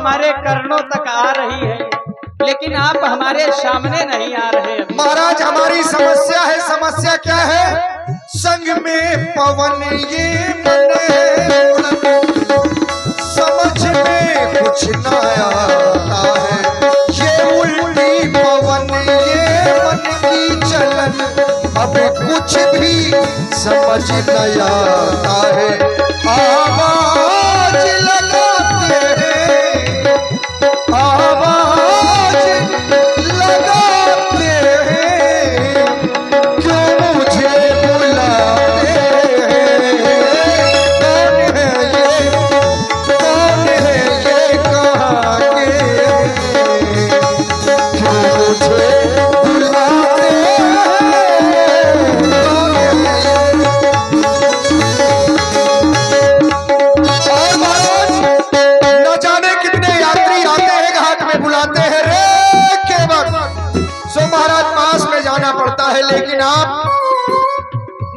हमारे कर्णों तक आ रही है, लेकिन आप हमारे सामने नहीं आ रहे। महाराज हमारी समस्या है। समस्या क्या है? संग में पवन ये मन समझ में कुछ न आता है। ये उल्टी पवन ये मन की चलन अब कुछ भी समझ न आता है। आवाज लगाते हैं, आवाज लगाते हैं, क्यों मुझे बुलाते हैं? कौन है ये कहाँ के? क्यों मुझे बुलाते हैं? कौन है ये? और महाराज न जाने कितने यात्री आते हैं घाट में बुलाते हैं रे केवट। सो महाराज पास में जाना पड़ता है, लेकिन आप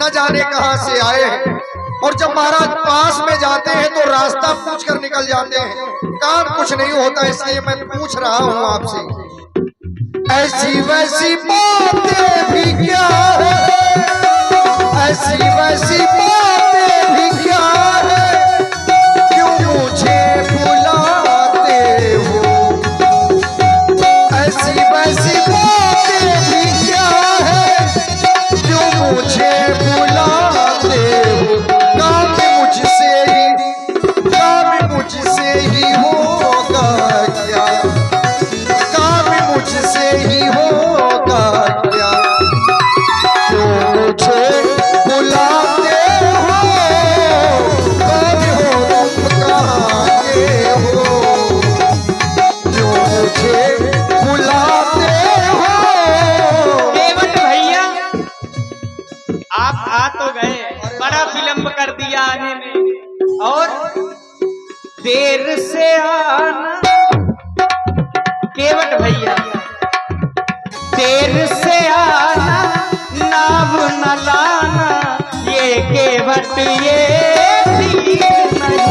न जाने कहां से आए हैं। और जब महाराज पास में जाते हैं तो रास्ता पूछ कर निकल जाते हैं। काम कुछ नहीं होता, इसलिए मैं पूछ रहा हूं आपसे। ऐसी वैसी बातें भी क्या है? ऐसी वैसी बातें भी क्या है? क्यों मुझे बुलाते हो? ऐसी वैसी बातें भी क्या है? क्यों मुझे बुलाते हो? काम मुझसे ही होगा क्या? काम मुझसे ही होगा क्या? क्यों मुझे बुलाते हो? कौन हो तुम, कहाँ के हो? क्यों मुझे बुलाते हो? केवट भैया, आप आ तो गए, बड़ा विलंब कर दिया आने में, और देर से आना। केवट भैया, देर से आना, नाव न लाना, ये केवट ये ठीक नहीं।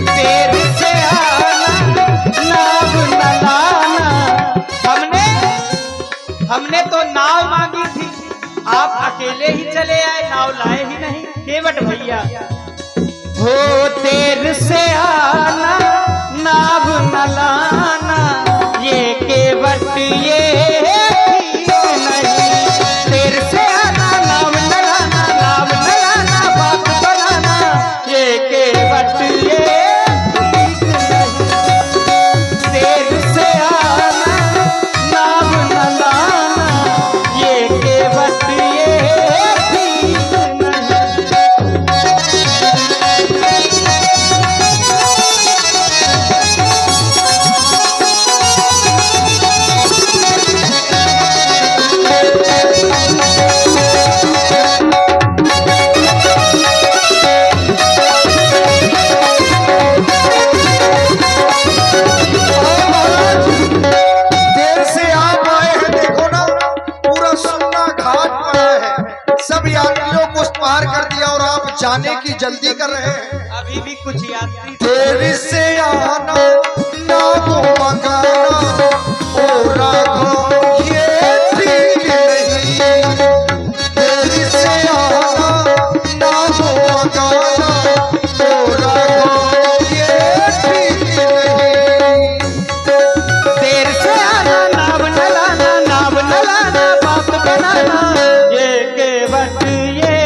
देर से आना, नाव न लाना। हमने तो नाव मांगी थी, आप अकेले ही चले आए, नाव लाए ही नहीं। केवट भैया, हो देर से आना, नाव न लाना, ये केवट ये ठीक नहीं। देर से आना, नाव न लाना, नाव न लाना, बात बनाना, ये केवट ये ठीक नहीं। देर से आना, नाव न लाना, ये केवट ये ठीक नहीं। देर से आप आए हैं, देखो ना पूरा सुन्ना घाट पड़ा है। सब यात्रियों को पार कर दिया और आप जाने की जल्दी कर रहे हैं। अभी भी कुछ यात्री देर से आना, नाव मंगाना, ओ राघव ये ठीक नहीं। देर से आना, नाव मंगाना, ओ राघव ये ठीक नहीं। देर से आना, नाव न लाना, नाव न लाना, बात बनाना, ये केवट ये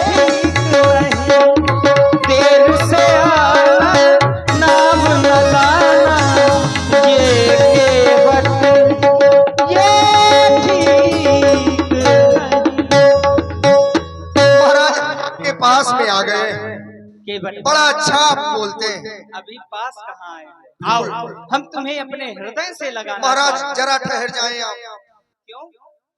ठीक नहीं। देर से आना, नाव न लाना, ये केवट ये ठीक नहीं। महाराज आपके पास में आ गए हैं। केवट, बड़ा अच्छा आप बोलते हैं। अभी पास कहाँ आए? आओ, हम तुम्हें अपने हृदय से लगाना महाराज चाहते हैं। जरा ठहर जाएं आप। क्यों?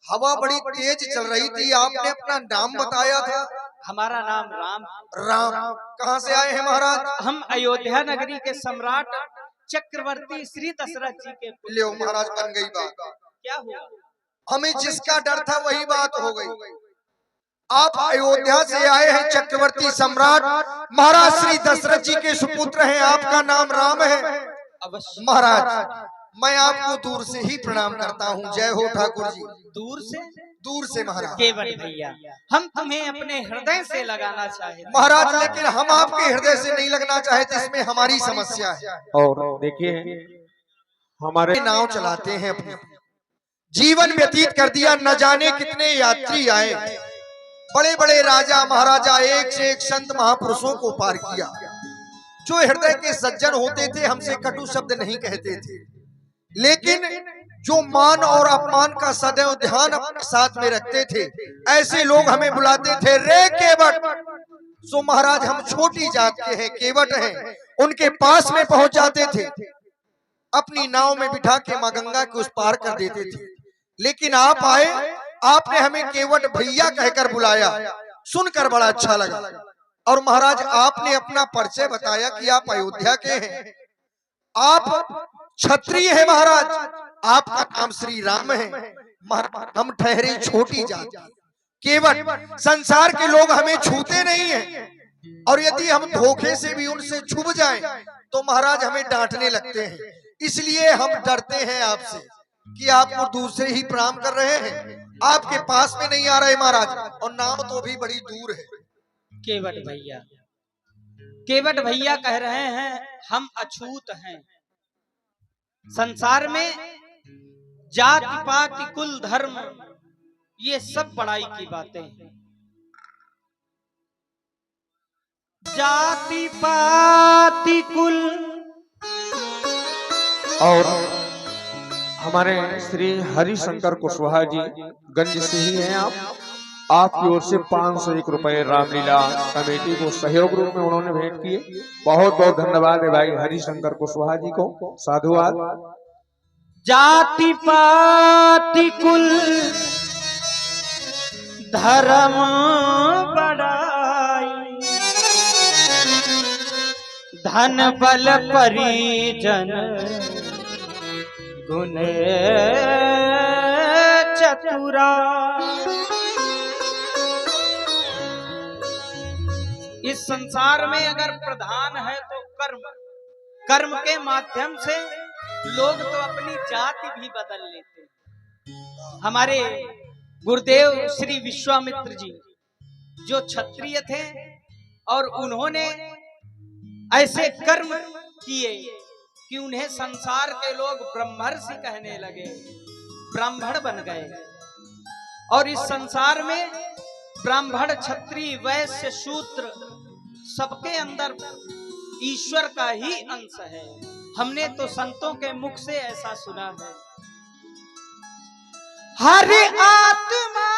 हवा बड़ी तेज चल रही थी, आपने अपना नाम बताया था। हमारा नाम राम। राम। कहाँ से आए हैं महाराज? हम अयोध्या नगरी के सम्राट चक्रवर्ती श्री दशरथ जी के पुत्र। लियो महाराज, बन गई बात। क्या हुआ? हमें जिसका डर था वही बात हो गई। आप अयोध्या से आए हैं, चक्रवर्ती सम्राट महाराज श्री दशरथ जी के सुपुत्र हैं, आपका नाम राम है। अवश्य महाराज मैं आपको दूर से ही प्रणाम करता हूँ। जय हो ठाकुर जी। दूर से महाराज। केवट भैया हम तुम्हें अपने हृदय से लगाना चाहते महाराज, लेकिन हम आपके हृदय से नहीं लगना चाहते, इसमें हमारी समस्या है। और देखिए हमारे नाव चलाते हैं, अपने जीवन व्यतीत कर दिया, न जाने कितने यात्री आए, बड़े बड़े राजा महाराजा, एक से एक संत महापुरुषों को पार किया। जो हृदय के सज्जन होते थे हमसे कटु शब्द नहीं कहते थे, लेकिन जो मान और अपमान का सदैव ध्यान अपने साथ में रखते थे, ऐसे लोग हमें बुलाते थे रे केवट। सो महाराज हम छोटी जात के हैं, केवट हैं, उनके पास में पहुंच जाते थे, अपनी नाव में बिठा के मां गंगा के उस पार कर देते थे। लेकिन आप आए, आपने हमें केवट भैया कहकर बुलाया, सुनकर बड़ा अच्छा लगा। और महाराज आपने अपना परिचय बताया कि आप अयोध्या के हैं, आप क्षत्रिय हैं महाराज, आपका नाम श्री राम है। हम ठहरे छोटी जात केवट, संसार के लोग हमें छूते नहीं हैं, और यदि हम धोखे से भी उनसे छुप जाएं तो महाराज हमें डांटने लगते हैं। इसलिए हम डरते हैं आपसे कि आपको दूर से ही प्रणाम कर रहे हैं, आपके पास में नहीं आ रहे महाराज, और नाव तो भी बड़ी दूर है। केवट भैया कह रहे हैं हम अछूत हैं। संसार में जाति पाति कुल धर्म ये सब बड़ाई की बातें हैं। जाति पाति कुल और हमारे श्री हरिशंकर कुशवाहा जी गंज से ही हैं। आपकी ओर से 501 रुपए रामलीला कमेटी को सहयोग रूप में उन्होंने भेंट किए। बहुत बहुत धन्यवाद है भाई हरिशंकर कुशवाहा जी को, साधुवाद। जाति पाति कुल धर्म बड़ाई, धन बल परिजन गुण चतुरा। इस संसार में अगर प्रधान है तो कर्म, कर्म के माध्यम से लोग तो अपनी जाति भी बदल लेते हैं। हमारे गुरुदेव श्री विश्वामित्र जी जो क्षत्रिय थे, और उन्होंने ऐसे कर्म किए कि उन्हें संसार के लोग ब्रह्मर्षि कहने लगे, ब्राह्मण बन गए। और इस संसार में ब्राह्मण क्षत्रिय वैश्य शूद्र सबके अंदर ईश्वर का ही अंश है। हमने तो संतों के मुख से ऐसा सुना है, हर आत्मा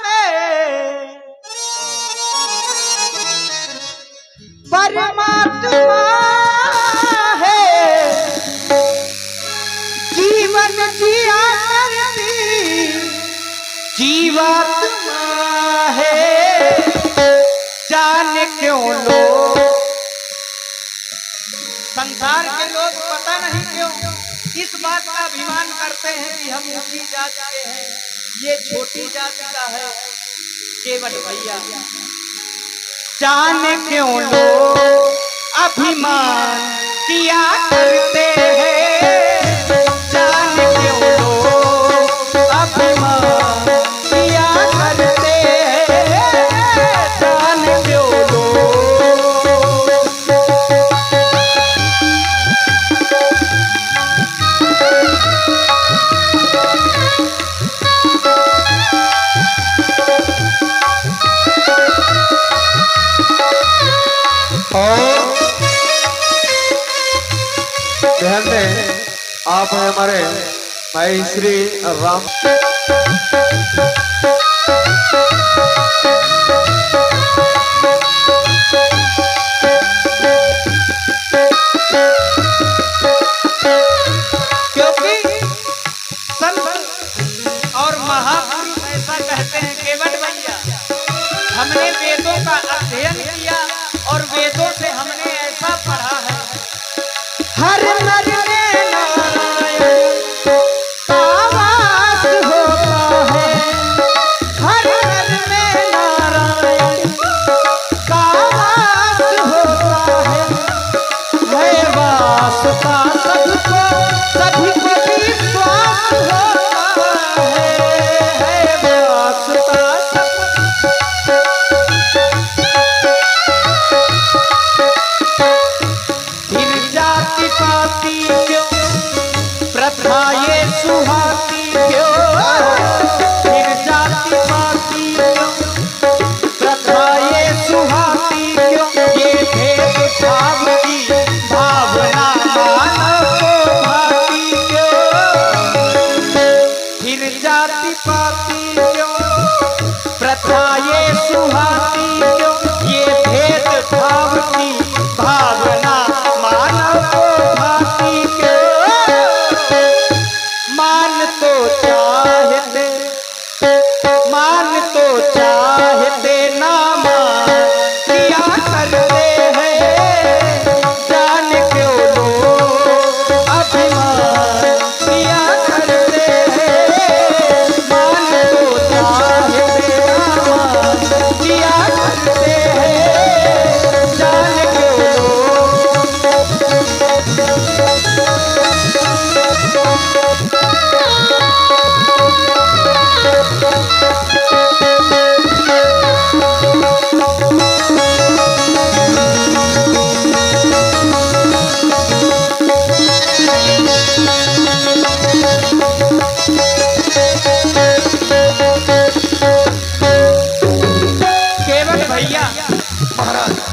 में परमात्मा है, जीवन जिया करती जीवात्मा है, जाने क्यों लोग संसार के लोग पता नहीं क्यों इस बात का अभिमान करते हैं कि हम ऊंची जाति के हैं, ये छोटी जाति का है। केवट भैया जाने क्यों लोग अभिमान किया करते हैं, जाने क्यों लोग अभिमान किया करते हैं, जाने क्यों लोग। ध्यान दें, आप हैं हमारे भाई श्री राम। क्योंकि संत और महापुरुष ऐसा कहते हैं केवट भैया, हमने वेदों का अध्ययन किया और वेदों से हमने ऐसा पढ़ा है, हर नर में नारायण का वास होता है, हर नर में नारायण का वास होता है वास वास्ता सबको सभी को विश्वास होता है वास्ता फिर जाति पाती क्यों प्रथा ये सुहाती क्यों फिर जाति पाती क्यों प्रथा ये सुहाती क्यों ये भेद भाव की भावना मानव को भाती क्यों फिर जाति पाती क्यों प्रथा ये सुहाती क्यों ये भेद भाव की भावना मानव को भाती क्यों मान तो चाहते ना मान किया करते हैं जान क्यों लोग अभिमान किया करते हैं मान तो चाहते ना मान किया करते हैं जान क्यों लोग केवट भैया महाराज